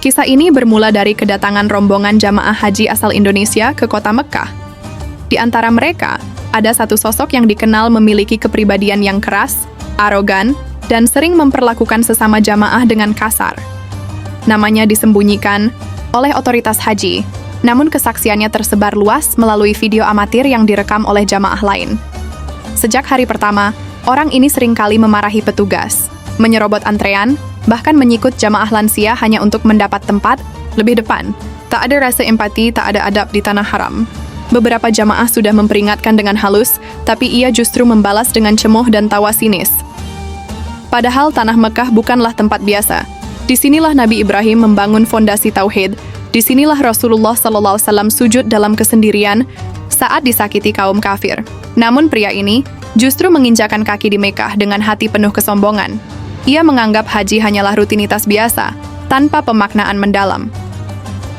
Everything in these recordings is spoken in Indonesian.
Kisah ini bermula dari kedatangan rombongan jamaah haji asal Indonesia ke kota Mekkah. Di antara mereka, ada satu sosok yang dikenal memiliki kepribadian yang keras, arogan, dan sering memperlakukan sesama jamaah dengan kasar. Namanya disembunyikan oleh otoritas haji, namun kesaksiannya tersebar luas melalui video amatir yang direkam oleh jamaah lain. Sejak hari pertama, orang ini seringkali memarahi petugas, menyerobot antrean, bahkan menyikut jamaah lansia hanya untuk mendapat tempat lebih depan. Tak ada rasa empati, tak ada adab di tanah haram. Beberapa jamaah sudah memperingatkan dengan halus, tapi ia justru membalas dengan cemoh dan tawa sinis. Padahal tanah Mekah bukanlah tempat biasa. Disinilah Nabi Ibrahim membangun fondasi tauhid. Disinilah Rasulullah SAW sujud dalam kesendirian saat disakiti kaum kafir. Namun pria ini justru menginjakan kaki di Mekah dengan hati penuh kesombongan. Ia menganggap haji hanyalah rutinitas biasa, tanpa pemaknaan mendalam.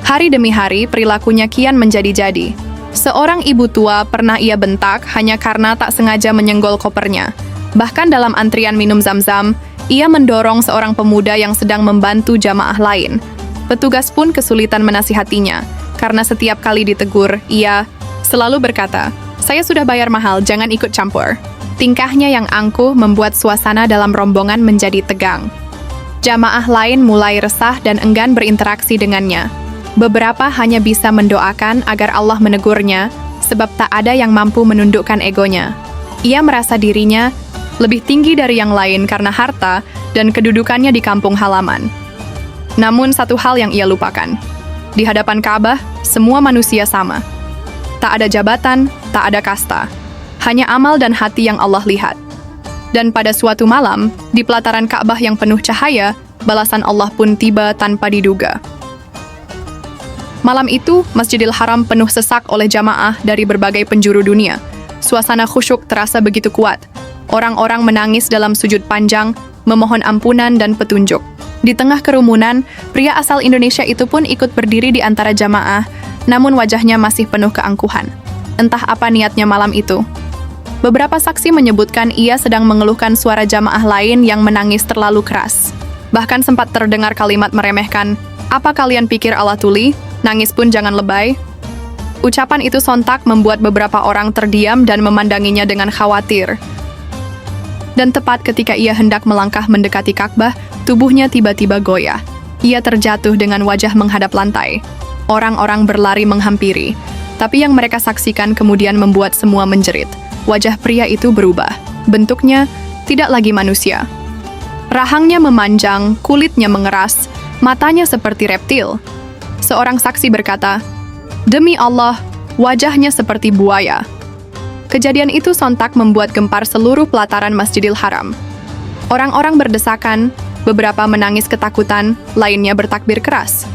Hari demi hari, perilakunya kian menjadi-jadi. Seorang ibu tua pernah ia bentak hanya karena tak sengaja menyenggol kopernya. Bahkan dalam antrian minum zam-zam, ia mendorong seorang pemuda yang sedang membantu jamaah lain. Petugas pun kesulitan menasihatinya, karena setiap kali ditegur, ia selalu berkata, "Saya sudah bayar mahal, jangan ikut campur." Tingkahnya yang angkuh membuat suasana dalam rombongan menjadi tegang. Jamaah lain mulai resah dan enggan berinteraksi dengannya. Beberapa hanya bisa mendoakan agar Allah menegurnya, sebab tak ada yang mampu menundukkan egonya. Ia merasa dirinya lebih tinggi dari yang lain karena harta dan kedudukannya di kampung halaman. Namun satu hal yang ia lupakan. Di hadapan Ka'bah, semua manusia sama. Tak ada jabatan, tak ada kasta. Hanya amal dan hati yang Allah lihat. Dan pada suatu malam, di pelataran Ka'bah yang penuh cahaya, balasan Allah pun tiba tanpa diduga. Malam itu, Masjidil Haram penuh sesak oleh jamaah dari berbagai penjuru dunia. Suasana khusyuk terasa begitu kuat. Orang-orang menangis dalam sujud panjang, memohon ampunan dan petunjuk. Di tengah kerumunan, pria asal Indonesia itu pun ikut berdiri di antara jamaah, namun wajahnya masih penuh keangkuhan. Entah apa niatnya malam itu. Beberapa saksi menyebutkan ia sedang mengeluhkan suara jamaah lain yang menangis terlalu keras. Bahkan sempat terdengar kalimat meremehkan, "Apa kalian pikir Allah tuli? Nangis pun jangan lebay." Ucapan itu sontak membuat beberapa orang terdiam dan memandanginya dengan khawatir. Dan tepat ketika ia hendak melangkah mendekati Ka'bah, tubuhnya tiba-tiba goyah. Ia terjatuh dengan wajah menghadap lantai. Orang-orang berlari menghampiri, tapi yang mereka saksikan kemudian membuat semua menjerit. Wajah pria itu berubah. Bentuknya tidak lagi manusia. Rahangnya memanjang, kulitnya mengeras, matanya seperti reptil. Seorang saksi berkata, "Demi Allah, wajahnya seperti buaya." Kejadian itu sontak membuat gempar seluruh pelataran Masjidil Haram. Orang-orang berdesakan, beberapa menangis ketakutan, lainnya bertakbir keras.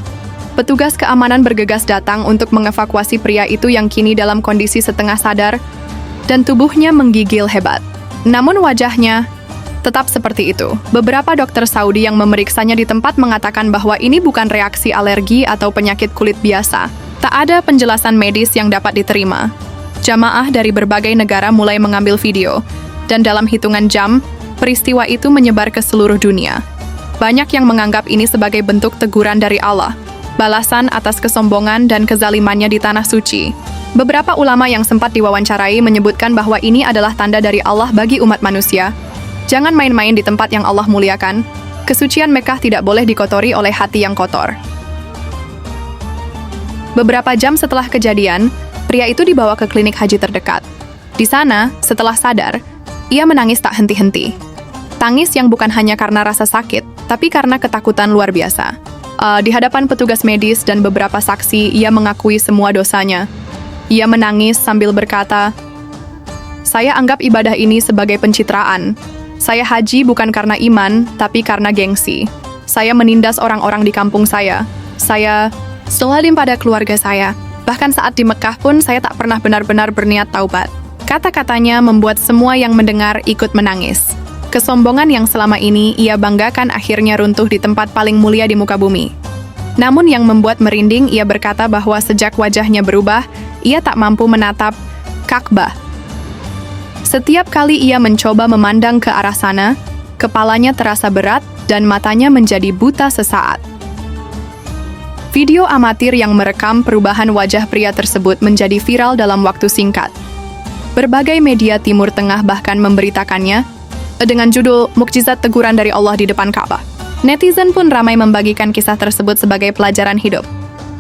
Petugas keamanan bergegas datang untuk mengevakuasi pria itu yang kini dalam kondisi setengah sadar dan tubuhnya menggigil hebat. Namun wajahnya tetap seperti itu. Beberapa dokter Saudi yang memeriksanya di tempat mengatakan bahwa ini bukan reaksi alergi atau penyakit kulit biasa. Tak ada penjelasan medis yang dapat diterima. Jamaah dari berbagai negara mulai mengambil video, dan dalam hitungan jam, peristiwa itu menyebar ke seluruh dunia. Banyak yang menganggap ini sebagai bentuk teguran dari Allah, balasan atas kesombongan dan kezalimannya di Tanah Suci. Beberapa ulama yang sempat diwawancarai menyebutkan bahwa ini adalah tanda dari Allah bagi umat manusia. Jangan main-main di tempat yang Allah muliakan. Kesucian Mekah tidak boleh dikotori oleh hati yang kotor. Beberapa jam setelah kejadian, pria itu dibawa ke klinik haji terdekat. Di sana, setelah sadar, ia menangis tak henti-henti. Tangis yang bukan hanya karena rasa sakit, tapi karena ketakutan luar biasa. Di hadapan petugas medis dan beberapa saksi, ia mengakui semua dosanya. Ia menangis sambil berkata, "Saya anggap ibadah ini sebagai pencitraan. Saya haji bukan karena iman, tapi karena gengsi. Saya menindas orang-orang di kampung saya. Saya zalim pada keluarga saya. Bahkan saat di Mekah pun saya tak pernah benar-benar berniat taubat." Kata-katanya membuat semua yang mendengar ikut menangis. Kesombongan yang selama ini ia banggakan akhirnya runtuh di tempat paling mulia di muka bumi. Namun yang membuat merinding, ia berkata bahwa sejak wajahnya berubah, ia tak mampu menatap Ka'bah. Setiap kali ia mencoba memandang ke arah sana, kepalanya terasa berat dan matanya menjadi buta sesaat. Video amatir yang merekam perubahan wajah pria tersebut menjadi viral dalam waktu singkat. Berbagai media Timur Tengah bahkan memberitakannya dengan judul "Mukjizat Teguran dari Allah di Depan Ka'bah". Netizen pun ramai membagikan kisah tersebut sebagai pelajaran hidup.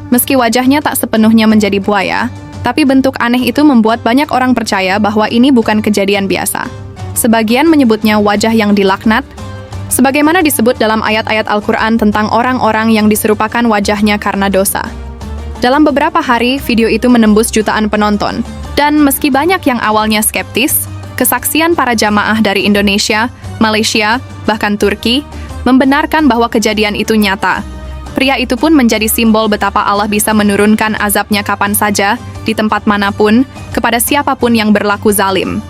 Meski wajahnya tak sepenuhnya menjadi buaya, tapi bentuk aneh itu membuat banyak orang percaya bahwa ini bukan kejadian biasa. Sebagian menyebutnya wajah yang dilaknat, sebagaimana disebut dalam ayat-ayat Al-Quran tentang orang-orang yang diserupakan wajahnya karena dosa. Dalam beberapa hari, video itu menembus jutaan penonton. Dan meski banyak yang awalnya skeptis, kesaksian para jamaah dari Indonesia, Malaysia, bahkan Turki, membenarkan bahwa kejadian itu nyata. Pria itu pun menjadi simbol betapa Allah bisa menurunkan azabnya kapan saja, di tempat manapun, kepada siapapun yang berlaku zalim.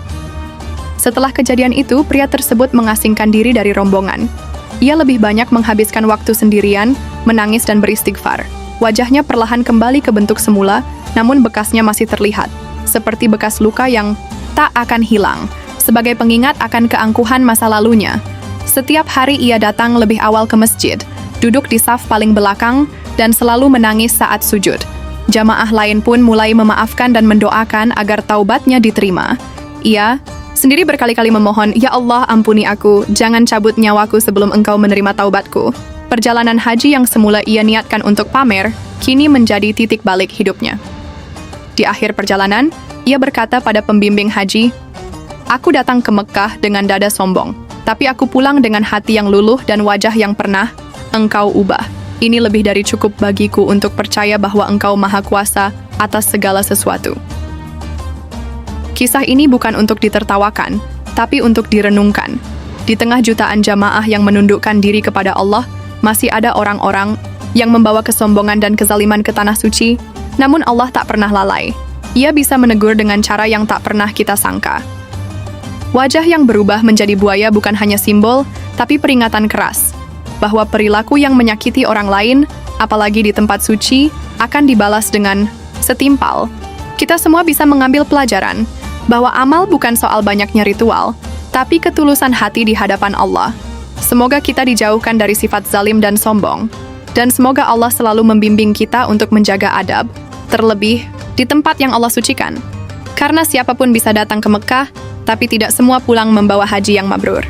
Setelah kejadian itu, pria tersebut mengasingkan diri dari rombongan. Ia lebih banyak menghabiskan waktu sendirian, menangis dan beristighfar. Wajahnya perlahan kembali ke bentuk semula, namun bekasnya masih terlihat, seperti bekas luka yang tak akan hilang, sebagai pengingat akan keangkuhan masa lalunya. Setiap hari ia datang lebih awal ke masjid, duduk di saf paling belakang, dan selalu menangis saat sujud. Jamaah lain pun mulai memaafkan dan mendoakan agar taubatnya diterima. Ia sendiri berkali-kali memohon, "Ya Allah, ampuni aku, jangan cabut nyawaku sebelum Engkau menerima taubatku." Perjalanan haji yang semula ia niatkan untuk pamer, kini menjadi titik balik hidupnya. Di akhir perjalanan, ia berkata pada pembimbing haji, "Aku datang ke Mekah dengan dada sombong, tapi aku pulang dengan hati yang luluh dan wajah yang pernah Engkau ubah. Ini lebih dari cukup bagiku untuk percaya bahwa Engkau Maha Kuasa atas segala sesuatu." Kisah ini bukan untuk ditertawakan, tapi untuk direnungkan. Di tengah jutaan jamaah yang menundukkan diri kepada Allah, masih ada orang-orang yang membawa kesombongan dan kezaliman ke tanah suci, namun Allah tak pernah lalai. Ia bisa menegur dengan cara yang tak pernah kita sangka. Wajah yang berubah menjadi buaya bukan hanya simbol, tapi peringatan keras, bahwa perilaku yang menyakiti orang lain, apalagi di tempat suci, akan dibalas dengan setimpal. Kita semua bisa mengambil pelajaran, bahwa amal bukan soal banyaknya ritual, tapi ketulusan hati di hadapan Allah. Semoga kita dijauhkan dari sifat zalim dan sombong, dan semoga Allah selalu membimbing kita untuk menjaga adab, terlebih di tempat yang Allah sucikan. Karena siapapun bisa datang ke Mekah, tapi tidak semua pulang membawa haji yang mabrur.